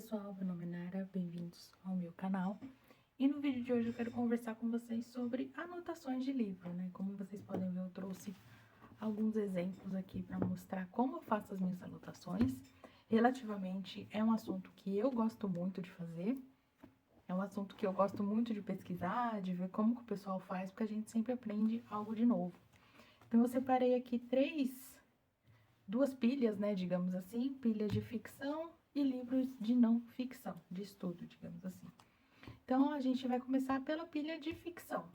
pessoal, meu nome é Nara, bem-vindos ao meu canal. E no vídeo de hoje eu quero conversar com vocês sobre anotações de livro, né? Como vocês podem ver, eu trouxe alguns exemplos aqui para mostrar como eu faço as minhas anotações. Relativamente, é um assunto que eu gosto muito de fazer, é um assunto que eu gosto muito de pesquisar, de ver como que o pessoal faz, porque a gente sempre aprende algo de novo. Então eu separei aqui duas pilhas, né, digamos assim, pilhas de ficção e livros de não ficção, de estudo, digamos assim. Então, a gente vai começar pela pilha de ficção.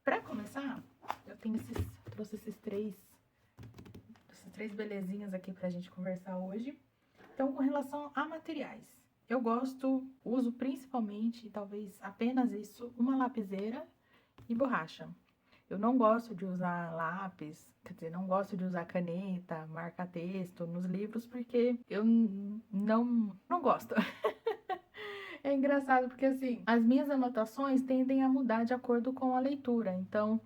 Para começar, trouxe essas três belezinhas aqui pra gente conversar hoje. Então, com relação a materiais, eu uso principalmente, talvez apenas isso, uma lapiseira e borracha. Eu não gosto de usar lápis, quer dizer, não gosto de usar caneta, marca-texto nos livros, porque eu não gosto. É engraçado porque, assim, as minhas anotações tendem a mudar de acordo com a leitura. Então,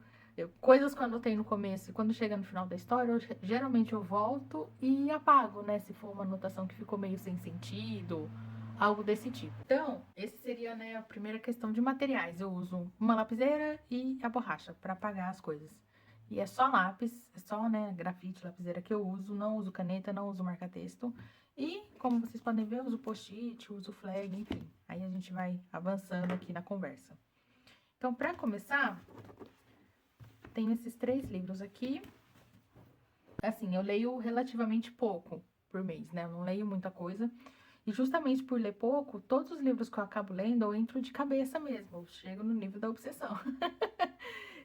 coisas que eu anotei no começo e quando chega no final da história, geralmente eu volto e apago, né? Se for uma anotação que ficou meio sem sentido, algo desse tipo. Então, esse seria, né, a primeira questão de materiais. Eu uso uma lapiseira e a borracha para apagar as coisas. E é só lápis, é só, né, grafite, lapiseira que eu uso, não uso caneta, não uso marca-texto. E, como vocês podem ver, eu uso post-it, uso flag, enfim. Aí a gente vai avançando aqui na conversa. Então, para começar, tenho esses três livros aqui. Assim, eu leio relativamente pouco por mês, né? Eu não leio muita coisa. E justamente por ler pouco, todos os livros que eu acabo lendo, eu entro de cabeça mesmo. Eu chego no nível da obsessão.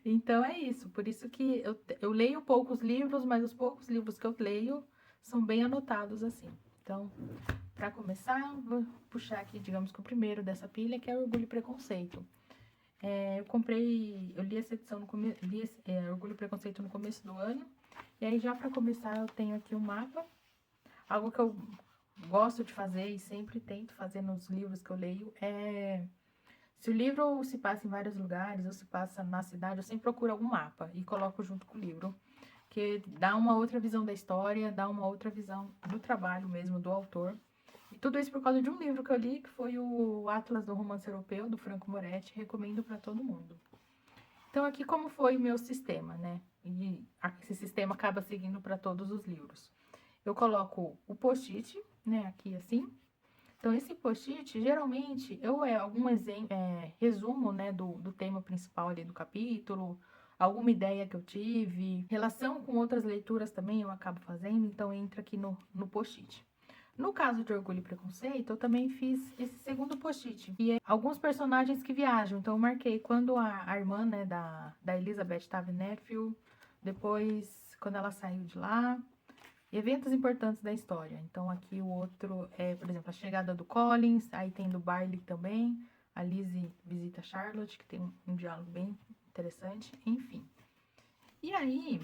Então, é isso. Por isso que eu leio poucos livros, mas os poucos livros que eu leio são bem anotados, assim. Então, para começar, vou puxar aqui, digamos que o primeiro dessa pilha, que é Orgulho e Preconceito. Eu li essa edição Orgulho e Preconceito no começo do ano. E aí, já para começar, eu tenho aqui um mapa. Algo que eu gosto de fazer e sempre tento fazer nos livros que eu leio se o livro se passa em vários lugares ou se passa na cidade, eu sempre procuro algum mapa e coloco junto com o livro. Que dá uma outra visão da história, dá uma outra visão do trabalho mesmo, do autor. E tudo isso por causa de um livro que eu li, que foi o Atlas do Romance Europeu, do Franco Moretti. Recomendo para todo mundo. Então, aqui como foi o meu sistema, né? E esse sistema acaba seguindo para todos os livros. Eu coloco o post-it, né? Aqui assim. Então, esse post-it, geralmente, algum resumo, né? Do tema principal ali do capítulo, alguma ideia que eu tive, relação com outras leituras também eu acabo fazendo, então entra aqui no post-it. No caso de Orgulho e Preconceito, eu também fiz esse segundo post-it. E alguns personagens que viajam. Então, eu marquei quando a irmã, né, da Elizabeth estava em Netfield, depois, quando ela saiu de lá, eventos importantes da história. Então, aqui o outro é, por exemplo, a chegada do Collins, aí tem do Barley também, a Lizzie visita Charlotte, que tem um diálogo bem interessante, enfim. E aí,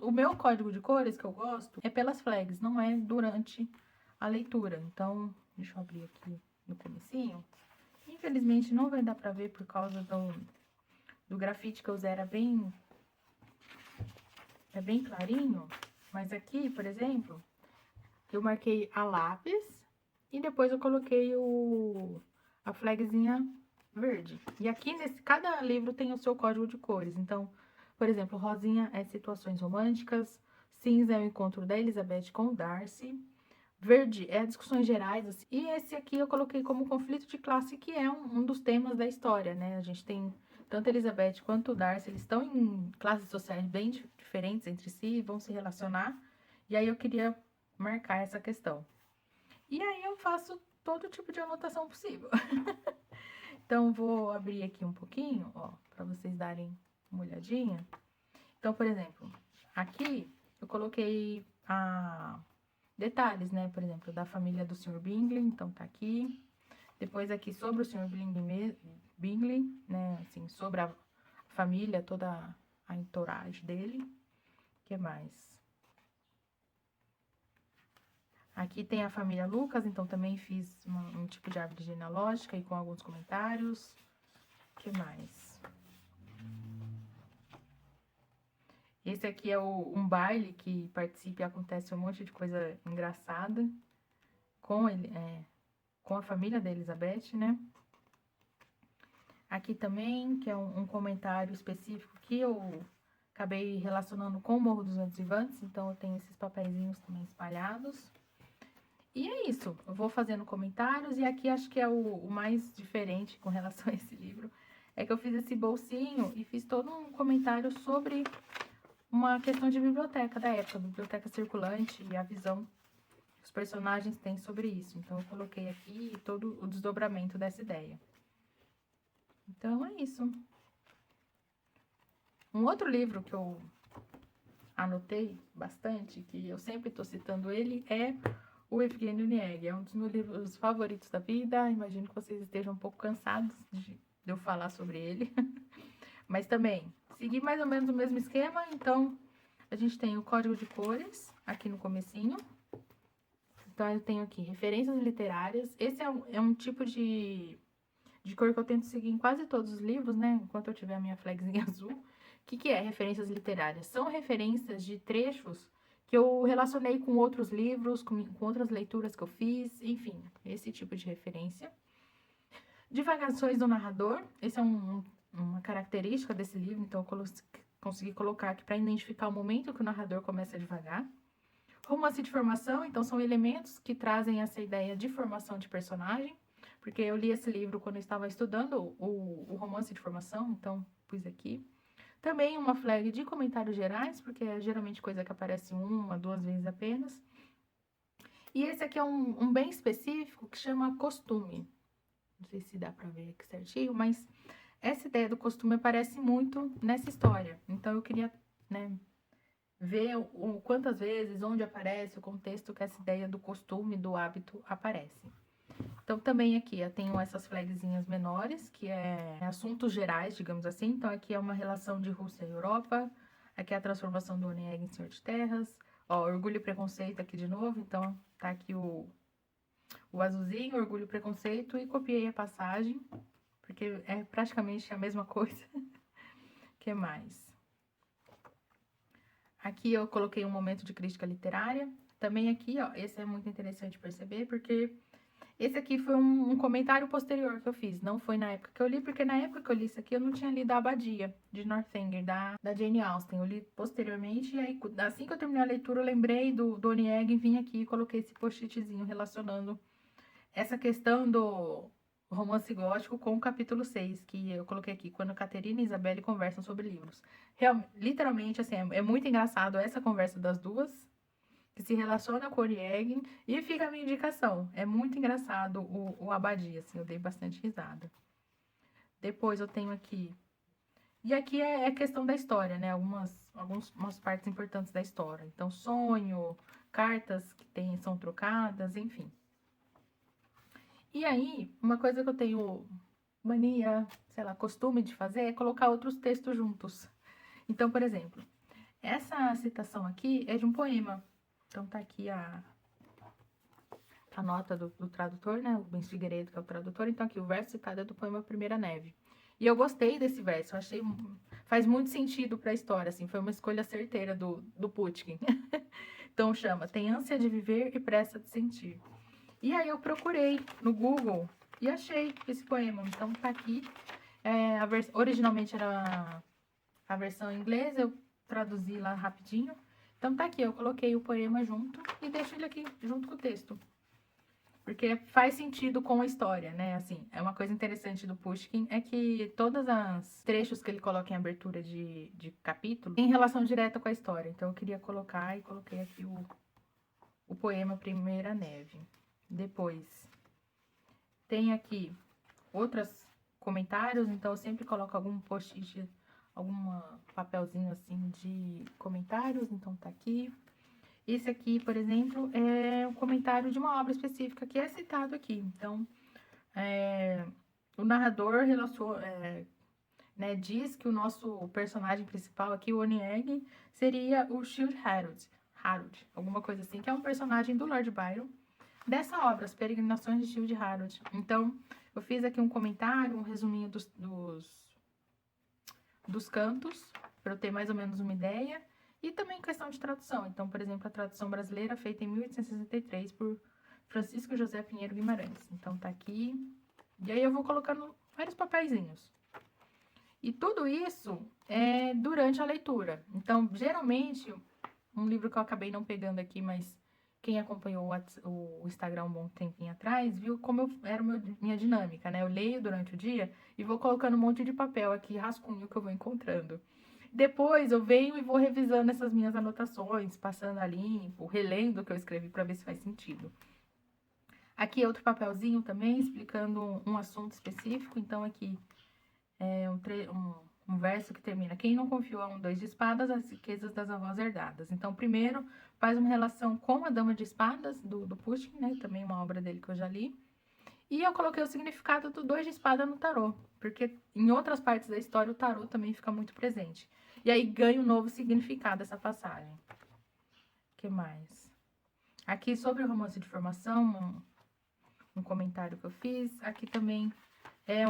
o meu código de cores que eu gosto é pelas flags, não é durante a leitura. Então, deixa eu abrir aqui no comecinho. Infelizmente, não vai dar pra ver por causa do grafite que eu usei, é bem clarinho. Mas aqui, por exemplo, eu marquei a lápis e depois eu coloquei a flagzinha verde. E aqui, cada livro tem o seu código de cores. Então, por exemplo, rosinha é situações românticas, cinza é o encontro da Elizabeth com o Darcy, verde é discussões gerais, assim. E esse aqui eu coloquei como conflito de classe, que é um dos temas da história, né? A gente tem tanto a Elizabeth quanto o Darcy, eles estão em classes sociais bem diferentes entre si, vão se relacionar. E aí eu queria marcar essa questão. E aí eu faço todo tipo de anotação possível. Então, vou abrir aqui um pouquinho, ó, para vocês darem uma olhadinha. Então, por exemplo, aqui eu coloquei detalhes, né? Por exemplo, da família do Sr. Bingley, então tá aqui. Depois aqui sobre o Sr. Bingley, né? Assim, sobre a família, toda a entourage dele. O que mais? Aqui tem a família Lucas, então também fiz um tipo de árvore genealógica e com alguns comentários. O que mais? Esse aqui é um baile que participa e acontece um monte de coisa engraçada. com ele, com a família da Elizabeth, né? Aqui também, que é um comentário específico que eu acabei relacionando com o Morro dos Ventos Vivantes, então eu tenho esses papeizinhos também espalhados. E é isso, eu vou fazendo comentários, e aqui acho que é o mais diferente com relação a esse livro, é que eu fiz esse bolsinho e fiz todo um comentário sobre uma questão de biblioteca da época, biblioteca circulante e a visão que os personagens têm sobre isso. Então eu coloquei aqui todo o desdobramento dessa ideia. Então é isso. Um outro livro que eu anotei bastante, que eu sempre estou citando ele, é o Evgeny Onegin. É um dos meus livros favoritos da vida. Imagino que vocês estejam um pouco cansados de eu falar sobre ele. Mas também, segui mais ou menos o mesmo esquema. Então, a gente tem o código de cores aqui no comecinho. Então, eu tenho aqui referências literárias. Esse é um tipo de cor que eu tento seguir em quase todos os livros, né? Enquanto eu tiver a minha flagzinha azul. O que é referências literárias? São referências de trechos que eu relacionei com outros livros, com outras leituras que eu fiz, enfim, esse tipo de referência. Divagações do narrador, esse é uma característica desse livro, então eu consegui colocar aqui para identificar o momento que o narrador começa a divagar. Romance de formação, então são elementos que trazem essa ideia de formação de personagem, porque eu li esse livro quando eu estava estudando o romance de formação, então pus aqui. Também uma flag de comentários gerais, porque é geralmente coisa que aparece uma, duas vezes apenas. E esse aqui é um bem específico que chama costume. Não sei se dá pra ver aqui certinho, mas essa ideia do costume aparece muito nessa história. Então eu queria, né, ver quantas vezes, onde aparece, o contexto que essa ideia do costume, do hábito aparece. Então, também aqui eu tenho essas flagzinhas menores, que é assuntos gerais, digamos assim. Então, aqui é uma relação de Rússia e Europa. Aqui é a transformação do Onegin em Senhor de Terras. Ó, Orgulho e Preconceito aqui de novo. Então, tá aqui o azulzinho, Orgulho e Preconceito. E copiei a passagem, porque é praticamente a mesma coisa. Que mais? Aqui eu coloquei um momento de crítica literária. Também aqui, ó, esse é muito interessante perceber, porque esse aqui foi um comentário posterior que eu fiz, não foi na época que eu li, porque na época que eu li isso aqui eu não tinha lido A Abadia, de Northanger, da Jane Austen. Eu li posteriormente, e aí assim que eu terminei a leitura eu lembrei do Onegin, vim aqui e coloquei esse post-itzinho relacionando essa questão do romance gótico com o capítulo 6, que eu coloquei aqui, quando Caterina e Isabelle conversam sobre livros. Literalmente, assim, é muito engraçado essa conversa das duas, que se relaciona com o Onegin, e fica a minha indicação. É muito engraçado o Abadia, assim, eu dei bastante risada. Depois eu tenho aqui... E aqui é questão da história, né? Algumas partes importantes da história. Então, sonho, cartas que são trocadas, enfim. E aí, uma coisa que eu tenho mania, sei lá, costume de fazer é colocar outros textos juntos. Então, por exemplo, essa citação aqui é de um poema. Então, tá aqui a nota do tradutor, né? O Rubens Figueiredo, que é o tradutor. Então, aqui o verso citado é do poema Primeira Neve. E eu gostei desse verso, eu achei... Faz muito sentido pra história, assim. Foi uma escolha certeira do Pushkin. Então, chama Tem ânsia de viver e pressa de sentir. E aí eu procurei no Google e achei esse poema. Então, tá aqui. Originalmente era a versão em inglês, eu traduzi lá rapidinho. Então, tá aqui, eu coloquei o poema junto e deixo ele aqui junto com o texto. Porque faz sentido com a história, né? Assim, é uma coisa interessante do Pushkin, é que todos os trechos que ele coloca em abertura de capítulo têm relação direta com a história. Então, eu queria colocar e coloquei aqui o poema Primeira Neve. Depois, tem aqui outros comentários, então eu sempre coloco algum post-it, algum papelzinho assim de comentários, então tá aqui. Esse aqui, por exemplo, é um comentário de uma obra específica que é citado aqui. Então, o narrador né, diz que o nosso personagem principal aqui, o Onegin, seria o Childe Harold, alguma coisa assim, que é um personagem do Lord Byron, dessa obra, As Peregrinações de Childe Harold. Então, eu fiz aqui um comentário, um resuminho dos cantos, para eu ter mais ou menos uma ideia, e também questão de tradução. Então, por exemplo, a tradução brasileira feita em 1863 por Francisco José Pinheiro Guimarães. Então tá aqui. E aí eu vou colocando vários papeizinhos. E tudo isso é durante a leitura. Então, geralmente, um livro que eu acabei não pegando aqui, mas quem acompanhou o Instagram um bom tempinho atrás, viu como era minha dinâmica, né? Eu leio durante o dia e vou colocando um monte de papel aqui, rascunho que eu vou encontrando. Depois eu venho e vou revisando essas minhas anotações, passando a limpo, relendo o que eu escrevi para ver se faz sentido. Aqui outro papelzinho também, explicando um assunto específico. Então, aqui é um verso que termina: quem não confiou a um dois de espadas, as riquezas das avós herdadas. Então, primeiro, faz uma relação com a Dama de Espadas, do Pushkin, né? Também uma obra dele que eu já li. E eu coloquei o significado do dois de espada no tarô, porque em outras partes da história o tarô também fica muito presente. E aí ganha um novo significado essa passagem. O que mais? Aqui sobre o romance de formação, um comentário que eu fiz. Aqui também é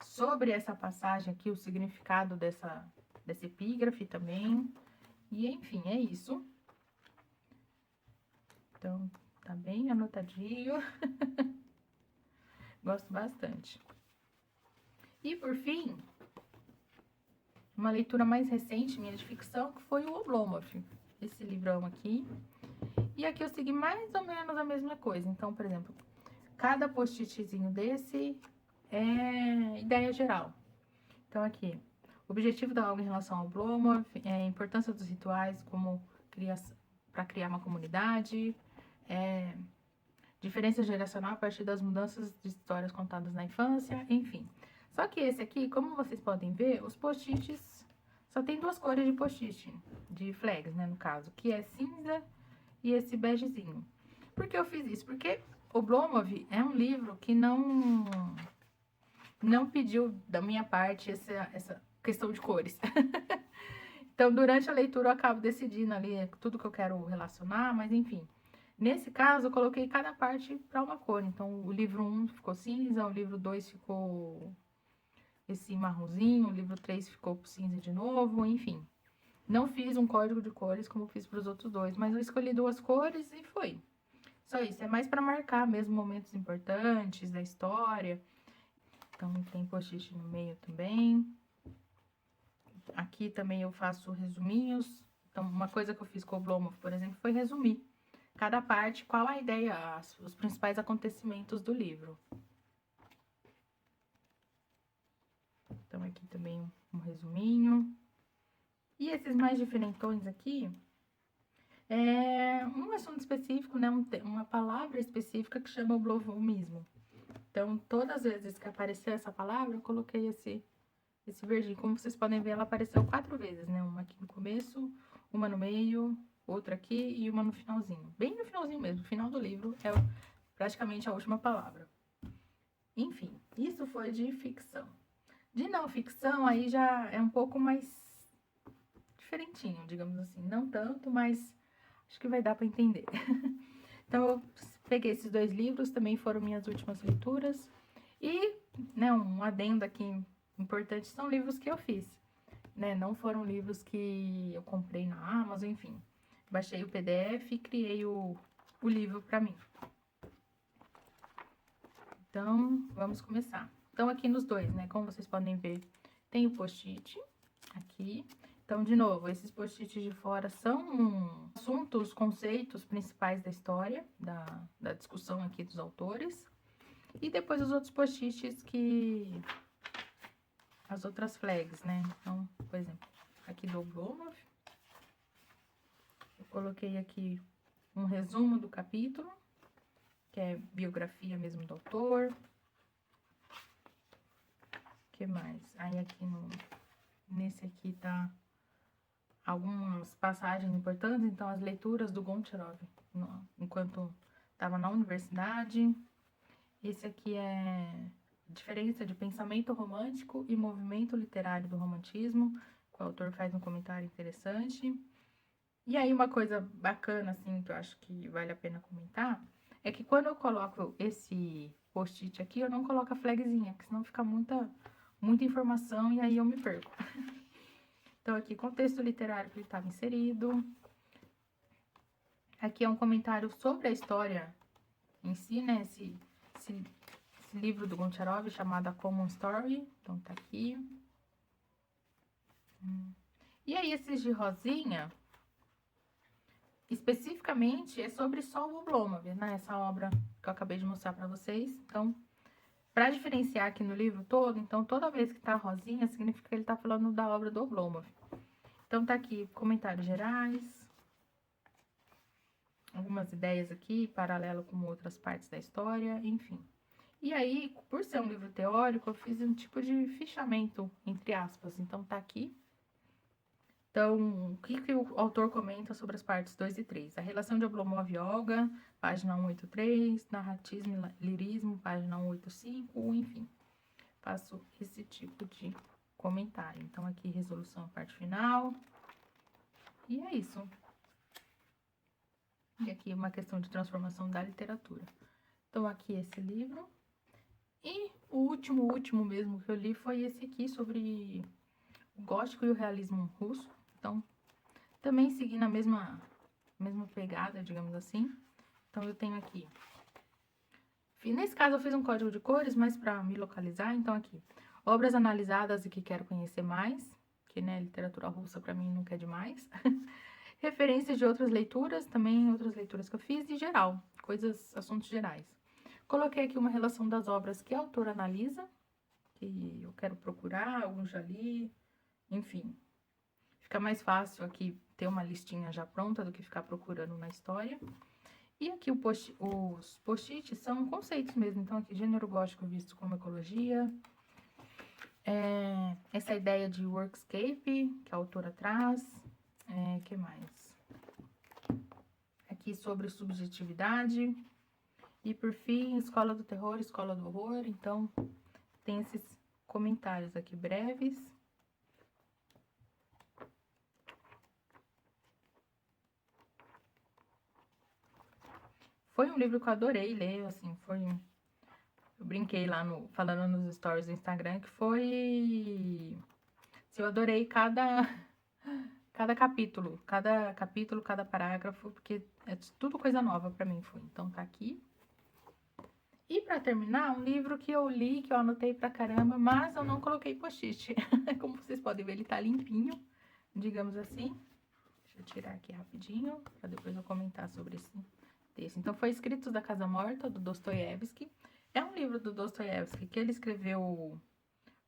sobre essa passagem aqui, o significado dessa epígrafe também. E enfim, é isso. Então, tá bem anotadinho. Gosto bastante. E por fim, uma leitura mais recente minha de ficção, que foi o Oblomov, esse livrão aqui. E aqui eu segui mais ou menos a mesma coisa. Então, por exemplo, cada post-itzinho desse é ideia geral. Então, aqui, objetivo da obra em relação ao Oblomov, a importância dos rituais como para criar uma comunidade, diferença geracional a partir das mudanças de histórias contadas na infância, enfim. Só que esse aqui, como vocês podem ver, os post-its só tem duas cores de post-it, de flags, né, no caso, que é cinza e esse begezinho. Por que eu fiz isso? Porque o Oblomov é um livro que não pediu da minha parte essa questão de cores. Então, durante a leitura, eu acabo decidindo ali tudo que eu quero relacionar, mas enfim. Nesse caso, eu coloquei cada parte para uma cor. Então, o livro 1 ficou cinza, o livro 2 ficou esse marronzinho, o livro 3 ficou cinza de novo, enfim. Não fiz um código de cores como fiz para os outros dois, mas eu escolhi duas cores e foi. Só isso, é mais para marcar mesmo momentos importantes da história. Então, tem post-it no meio também. Aqui também eu faço resuminhos. Então, uma coisa que eu fiz com o Oblomov, por exemplo, foi resumir cada parte, qual a ideia, os principais acontecimentos do livro. Então, aqui também um resuminho. E esses mais diferentões aqui, é um assunto específico, né? Uma palavra específica que chama oblovomismo. Então, todas as vezes que apareceu essa palavra, eu coloquei esse verdinho. Como vocês podem ver, ela apareceu 4 vezes, né? Uma aqui no começo, uma no meio, outra aqui e uma no finalzinho. Bem no finalzinho mesmo, no final do livro é praticamente a última palavra. Enfim, isso foi de ficção. De não ficção, aí já é um pouco mais diferentinho, digamos assim. Não tanto, mas acho que vai dar para entender. Então, eu peguei esses 2 livros, também foram minhas últimas leituras. E, né, um adendo aqui importante, são livros que eu fiz, né? Não foram livros que eu comprei na Amazon, enfim. Baixei o PDF e criei o livro para mim. Então, vamos começar. Então, aqui nos dois, né, como vocês podem ver, tem o post-it aqui. Então, de novo, esses post-its de fora são assuntos, conceitos principais da história, da discussão aqui dos autores. E depois os outros post-its as outras flags, né? Então, por exemplo, aqui do Oblomov, eu coloquei aqui um resumo do capítulo, que é biografia mesmo do autor. O que mais? Aí aqui nesse aqui tá algumas passagens importantes, então as leituras do Goncharov enquanto estava na universidade. Esse aqui é diferença de pensamento romântico e movimento literário do romantismo, que o autor faz um comentário interessante. E aí uma coisa bacana, assim, que eu acho que vale a pena comentar, é que quando eu coloco esse post-it aqui, eu não coloco a flagzinha, porque senão fica muita informação e aí eu me perco. Então, aqui, contexto literário que ele estava inserido. Aqui é um comentário sobre a história em si, né? Esse livro do Goncharov chamado A Common Story. Então, tá aqui. E aí, esses de rosinha, especificamente, é sobre só o Oblomov, né? Essa obra que eu acabei de mostrar pra vocês. Então, pra diferenciar aqui no livro todo, então, toda vez que tá rosinha, significa que ele tá falando da obra do Oblomov. Então, tá aqui comentários gerais, algumas ideias aqui, paralelo com outras partes da história, enfim. E aí, por ser um livro teórico, eu fiz um tipo de fichamento, entre aspas. Então, tá aqui. Então, o que o autor comenta sobre as partes 2 e 3? A relação de Oblomov e Olga, página 183, narratismo e lirismo, página 185, enfim. Faço esse tipo de comentário. Então, aqui, resolução, parte final. E é isso. E aqui, uma questão de transformação da literatura. Então, aqui, esse livro. E o último mesmo que eu li foi esse aqui, sobre o gótico e o realismo russo. Então, também seguindo a mesma pegada, digamos assim. Então, eu tenho aqui. Nesse caso, eu fiz um código de cores, mas para me localizar. Então, aqui. Obras analisadas e que quero conhecer mais. Que, né, literatura russa para mim nunca é demais. Referências de outras leituras, também outras leituras que eu fiz. E geral, coisas, assuntos gerais. Coloquei aqui uma relação das obras que a autora analisa. Que eu quero procurar, alguns já li. Enfim. Fica mais fácil aqui ter uma listinha já pronta do que ficar procurando na história. E aqui os post-its são conceitos mesmo. Então, aqui, gênero gótico visto como ecologia. Essa ideia de workscape que a autora traz. Que mais? Aqui sobre subjetividade. E, por fim, escola do terror, escola do horror. Então, tem esses comentários aqui breves. Foi um livro que eu adorei ler, assim, eu brinquei lá falando nos stories do Instagram que foi... Eu adorei cada capítulo, cada parágrafo, porque é tudo coisa nova pra mim, foi. Então, tá aqui. E pra terminar, um livro que eu li, que eu anotei pra caramba, mas eu não coloquei post-it. Como vocês podem ver, ele tá limpinho, digamos assim. Deixa eu tirar aqui rapidinho, pra depois eu comentar sobre esse texto. Então, foi Escritos da Casa Morta, do Dostoiévski. É um livro do Dostoiévski que ele escreveu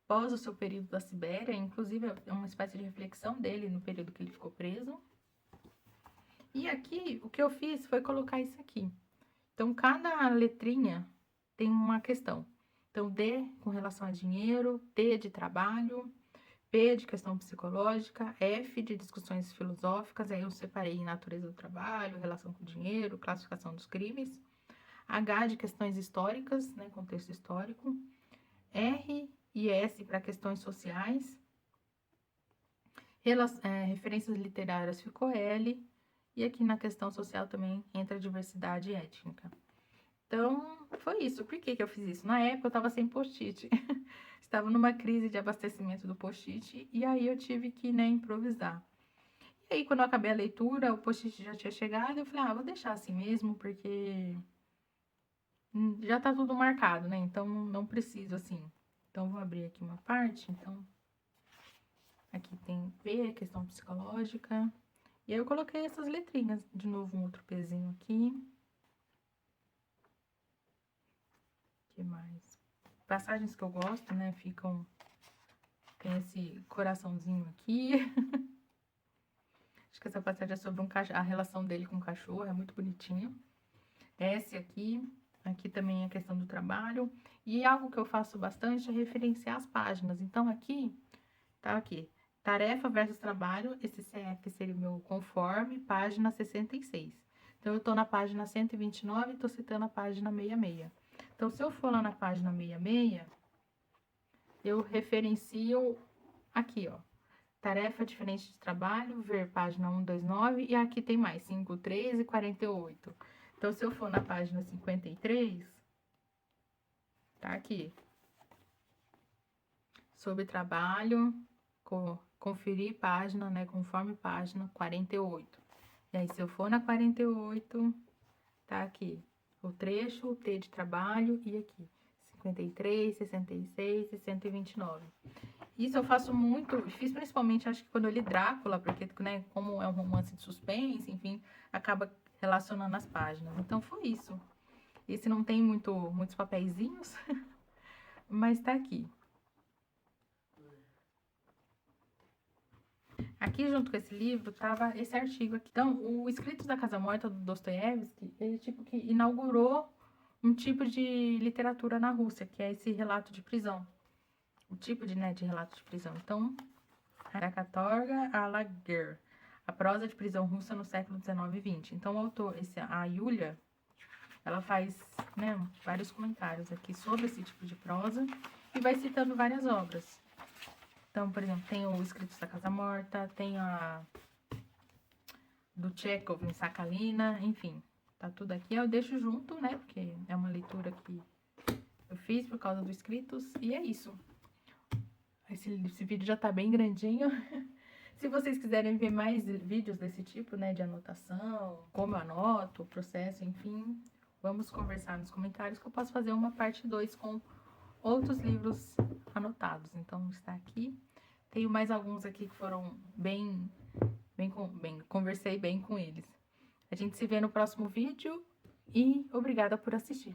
após o seu período da Sibéria, inclusive é uma espécie de reflexão dele no período que ele ficou preso. E aqui, o que eu fiz foi colocar isso aqui. Então, cada letrinha tem uma questão. Então, D com relação a dinheiro, T de trabalho, P de questão psicológica, F de discussões filosóficas, aí eu separei natureza do trabalho, relação com o dinheiro, classificação dos crimes, H de questões históricas, né, contexto histórico, R e S para questões sociais, referências literárias ficou L, e aqui na questão social também entra diversidade étnica. Então, foi isso. Por que eu fiz isso? Na época eu estava sem post-it. Estava numa crise de abastecimento do post-it e aí eu tive que, né, improvisar. E aí, quando eu acabei a leitura, o post-it já tinha chegado, eu falei, vou deixar assim mesmo, porque já tá tudo marcado, né? Então, não preciso, assim. Então, vou abrir aqui uma parte, então... Aqui tem P, questão psicológica. E aí, eu coloquei essas letrinhas. De novo, um outro Pzinho aqui. O que mais? Passagens que eu gosto, né? Ficam... Tem esse coraçãozinho aqui. Acho que essa passagem é sobre a relação dele com o cachorro. É muito bonitinho. Esse aqui... Aqui também é a questão do trabalho. E algo que eu faço bastante é referenciar as páginas. Então, aqui... Tá aqui. Tarefa versus trabalho, esse CF seria o meu conforme, página 66. Então, eu tô na página 129 e tô citando a página 66. Então, se eu for lá na página 66, eu referencio aqui, ó. Tarefa diferente de trabalho, ver página 129, e aqui tem mais, 53 e 48. Então, se eu for na página 53, tá aqui. Sobre trabalho... Conferir página, né, conforme página 48. E aí, se eu for na 48, tá aqui o trecho, o T de trabalho e aqui 53, 66 e 129. Isso eu faço muito, fiz principalmente, acho que quando eu li Drácula, porque, né, como é um romance de suspense, enfim, acaba relacionando as páginas. Então, foi isso. Esse não tem muitos papeizinhos, mas tá aqui. Aqui, junto com esse livro, tava esse artigo aqui. Então, o Escritos da Casa Morta, do Dostoiévski, ele, tipo, que inaugurou um tipo de literatura na Rússia, que é esse relato de prisão. O tipo de, né, de relato de prisão. Então, a Katorga Alaguer, a prosa de prisão russa no século 19 e 20. Então, o autor, a Yulia, ela faz, né, vários comentários aqui sobre esse tipo de prosa e vai citando várias obras. Então, por exemplo, tem o Escritos da Casa Morta, tem a do Chekhov em Sakhalina, enfim, tá tudo aqui. Eu deixo junto, né, porque é uma leitura que eu fiz por causa dos escritos, e é isso. Esse vídeo já tá bem grandinho. Se vocês quiserem ver mais vídeos desse tipo, né, de anotação, como eu anoto, o processo, enfim, vamos conversar nos comentários que eu posso fazer uma parte 2 com outros livros anotados. Então, está aqui. Tenho mais alguns aqui que foram conversei bem com eles. A gente se vê no próximo vídeo e obrigada por assistir.